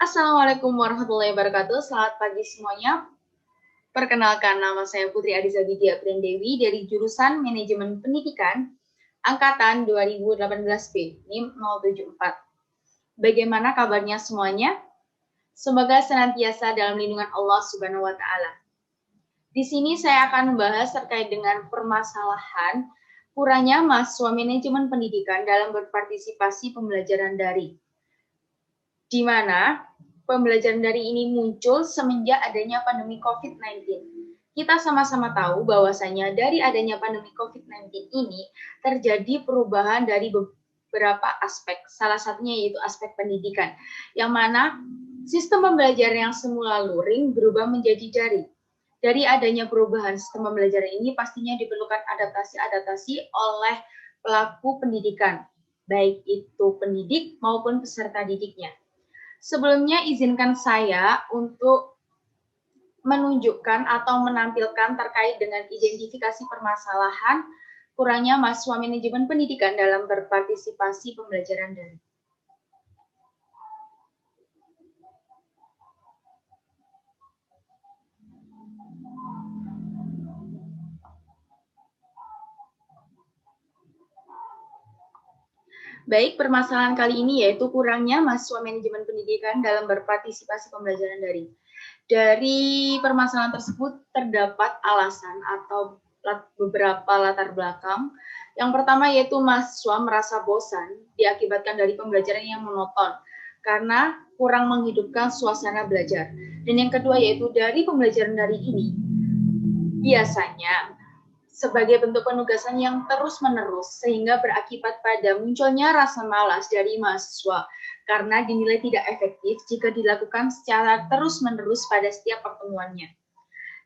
Assalamualaikum warahmatullahi wabarakatuh. Selamat pagi semuanya. Perkenalkan, nama saya Putri Adiza Vidya Prendewi dari jurusan Manajemen Pendidikan Angkatan 2018B, NIM 074. Bagaimana kabarnya semuanya? Semoga senantiasa dalam lindungan Allah Subhanahu wa Ta'ala. Di sini saya akan membahas terkait dengan permasalahan kurangnya mahasiswa manajemen pendidikan dalam berpartisipasi pembelajaran daring, di mana pembelajaran daring ini muncul semenjak adanya pandemi COVID-19. Kita sama-sama tahu bahwasanya dari adanya pandemi COVID-19 ini terjadi perubahan dari beberapa aspek. Salah satunya yaitu aspek pendidikan, yang mana sistem pembelajaran yang semula luring berubah menjadi daring. Dari adanya perubahan sistem pembelajaran ini pastinya diperlukan adaptasi-adaptasi oleh pelaku pendidikan, baik itu pendidik maupun peserta didiknya. Sebelumnya izinkan saya untuk menunjukkan atau menampilkan terkait dengan identifikasi permasalahan kurangnya mahasiswa manajemen pendidikan dalam berpartisipasi pembelajaran daring. Baik, permasalahan kali ini yaitu kurangnya mahasiswa manajemen pendidikan dalam berpartisipasi pembelajaran daring. Dari permasalahan tersebut terdapat alasan atau beberapa latar belakang. Yang pertama yaitu mahasiswa merasa bosan diakibatkan dari pembelajaran yang monoton karena kurang menghidupkan suasana belajar. Dan yang kedua yaitu dari pembelajaran daring ini biasanya sebagai bentuk penugasan yang terus-menerus sehingga berakibat pada munculnya rasa malas dari mahasiswa karena dinilai tidak efektif jika dilakukan secara terus-menerus pada setiap pertemuannya.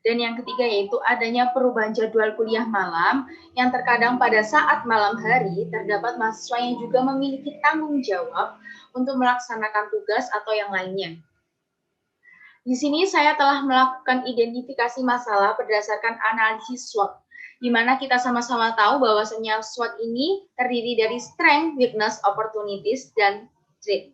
Dan yang ketiga yaitu adanya perubahan jadwal kuliah malam yang terkadang pada saat malam hari terdapat mahasiswa yang juga memiliki tanggung jawab untuk melaksanakan tugas atau yang lainnya. Di sini saya telah melakukan identifikasi masalah berdasarkan analisis SWOT, di mana kita sama-sama tahu bahwasanya SWOT ini terdiri dari strength, weakness, opportunities, dan threat.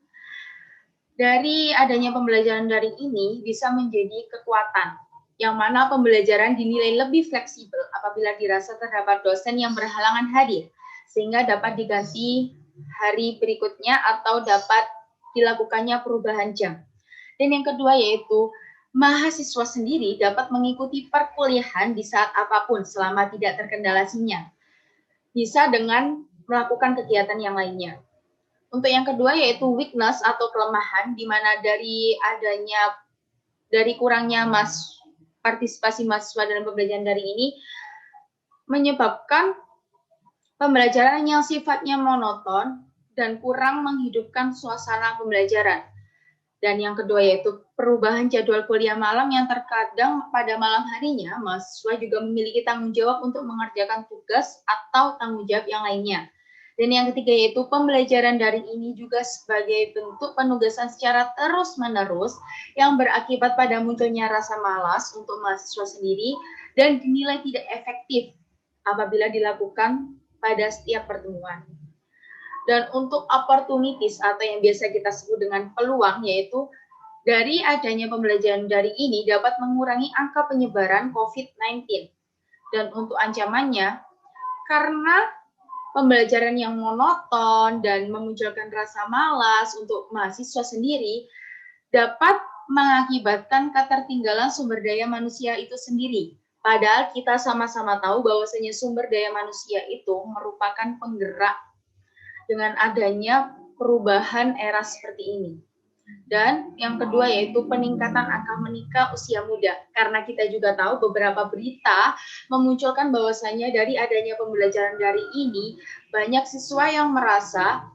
Dari adanya pembelajaran daring ini bisa menjadi kekuatan, yang mana pembelajaran dinilai lebih fleksibel apabila dirasa terdapat dosen yang berhalangan hadir, sehingga dapat diganti hari berikutnya atau dapat dilakukannya perubahan jam. Dan yang kedua yaitu mahasiswa sendiri dapat mengikuti perkuliahan di saat apapun selama tidak terkendala sinyal. Bisa dengan melakukan kegiatan yang lainnya. Untuk yang kedua yaitu weakness atau kelemahan, di mana dari kurangnya partisipasi mahasiswa dalam pembelajaran daring ini menyebabkan pembelajaran yang sifatnya monoton dan kurang menghidupkan suasana pembelajaran. Dan yang kedua yaitu perubahan jadwal kuliah malam yang terkadang pada malam harinya mahasiswa juga memiliki tanggung jawab untuk mengerjakan tugas atau tanggung jawab yang lainnya. Dan yang ketiga yaitu pembelajaran daring ini juga sebagai bentuk penugasan secara terus-menerus yang berakibat pada munculnya rasa malas untuk mahasiswa sendiri dan dinilai tidak efektif apabila dilakukan pada setiap pertemuan. Dan untuk opportunities atau yang biasa kita sebut dengan peluang, yaitu dari adanya pembelajaran daring ini dapat mengurangi angka penyebaran COVID-19. Dan untuk ancamannya, karena pembelajaran yang monoton dan memunculkan rasa malas untuk mahasiswa sendiri dapat mengakibatkan ketertinggalan sumber daya manusia itu sendiri. Padahal kita sama-sama tahu bahwasanya sumber daya manusia itu merupakan penggerak dengan adanya perubahan era seperti ini. Dan yang kedua yaitu peningkatan angka menikah usia muda. Karena kita juga tahu beberapa berita memunculkan bahwasanya dari adanya pembelajaran daring ini, banyak siswa yang merasa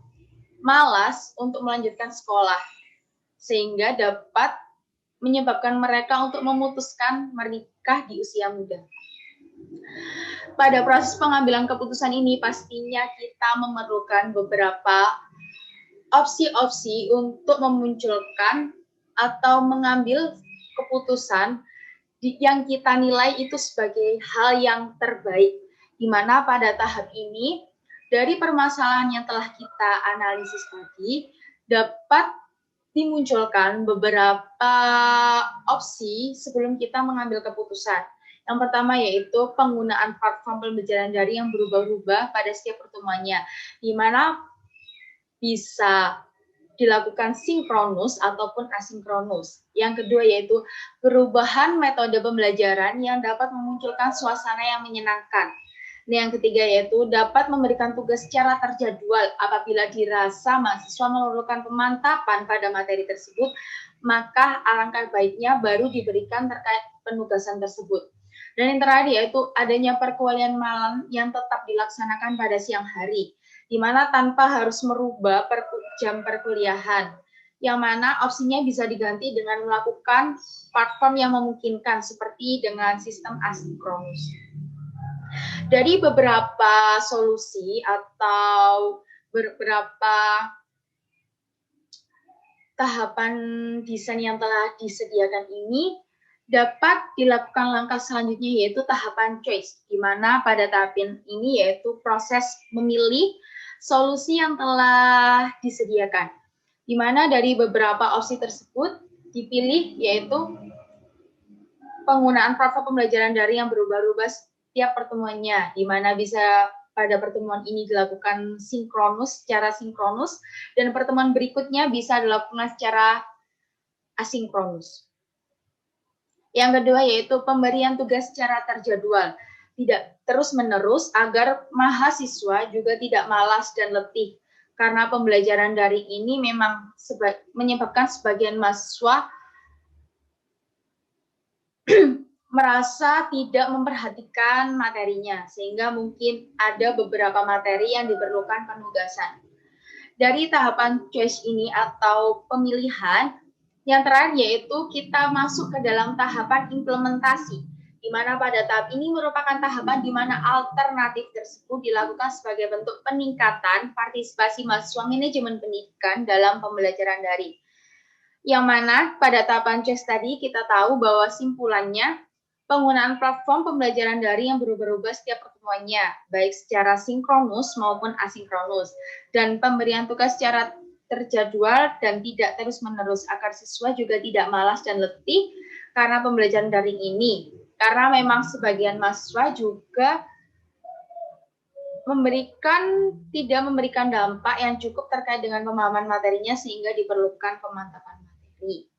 malas untuk melanjutkan sekolah. Sehingga dapat menyebabkan mereka untuk memutuskan menikah di usia muda. Pada proses pengambilan keputusan ini pastinya kita memerlukan beberapa opsi-opsi untuk memunculkan atau mengambil keputusan yang kita nilai itu sebagai hal yang terbaik, di mana pada tahap ini dari permasalahan yang telah kita analisis tadi dapat dimunculkan beberapa opsi sebelum kita mengambil keputusan. Yang pertama yaitu penggunaan platform pembelajaran daring yang berubah-ubah pada setiap pertemuannya, di mana bisa dilakukan sinkronus ataupun asinkronus. Yang kedua yaitu perubahan metode pembelajaran yang dapat memunculkan suasana yang menyenangkan. Yang ketiga yaitu dapat memberikan tugas secara terjadwal apabila dirasa mahasiswa memerlukan pemantapan pada materi tersebut, maka alangkah baiknya baru diberikan terkait penugasan tersebut. Dan yang terakhir yaitu adanya perkuliahan malam yang tetap dilaksanakan pada siang hari, di mana tanpa harus merubah jam perkuliahan, yang mana opsinya bisa diganti dengan melakukan platform yang memungkinkan seperti dengan sistem asinkronus. Dari beberapa solusi atau beberapa tahapan desain yang telah disediakan ini, dapat dilakukan langkah selanjutnya yaitu tahapan choice, di mana pada tahap ini yaitu proses memilih solusi yang telah disediakan, di mana dari beberapa opsi tersebut dipilih yaitu penggunaan platform pembelajaran daring yang berubah-ubah setiap pertemuannya, di mana bisa pada pertemuan ini dilakukan secara sinkronus, dan pertemuan berikutnya bisa dilakukan secara asinkronus. Yang kedua yaitu pemberian tugas secara terjadwal, tidak terus-menerus agar mahasiswa juga tidak malas dan letih, karena pembelajaran daring ini memang menyebabkan sebagian mahasiswa merasa tidak memperhatikan materinya, sehingga mungkin ada beberapa materi yang diperlukan penugasan. Dari tahapan choice ini atau pemilihan, yang terakhir yaitu kita masuk ke dalam tahapan implementasi, di mana pada tahap ini merupakan tahapan di mana alternatif tersebut dilakukan sebagai bentuk peningkatan partisipasi mahasiswa manajemen pendidikan dalam pembelajaran daring. Yang mana pada tahapan choice tadi kita tahu bahwa simpulannya penggunaan platform pembelajaran daring yang berubah-ubah setiap pertemuannya, baik secara sinkronus maupun asinkronus, dan pemberian tugas secara terjadwal dan tidak terus-menerus agar siswa juga tidak malas dan letih karena pembelajaran daring ini. Karena memang sebagian mahasiswa juga tidak memberikan dampak yang cukup terkait dengan pemahaman materinya sehingga diperlukan pemantapan materi.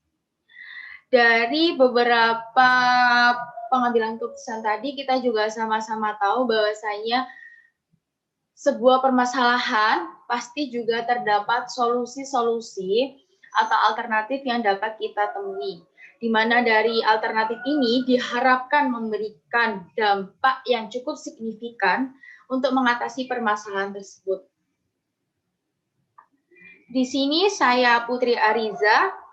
Dari beberapa pengambilan keputusan tadi, kita juga sama-sama tahu bahwasanya sebuah permasalahan pasti juga terdapat solusi-solusi atau alternatif yang dapat kita temui, di mana dari alternatif ini diharapkan memberikan dampak yang cukup signifikan untuk mengatasi permasalahan tersebut. Di sini saya Putri Ariza.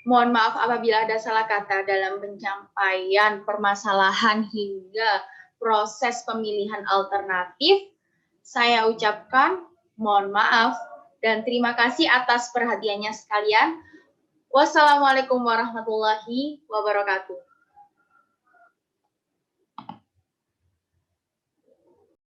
Mohon maaf apabila ada salah kata dalam pencapaian permasalahan hingga proses pemilihan alternatif. Saya ucapkan mohon maaf dan terima kasih atas perhatiannya sekalian. Wassalamualaikum warahmatullahi wabarakatuh.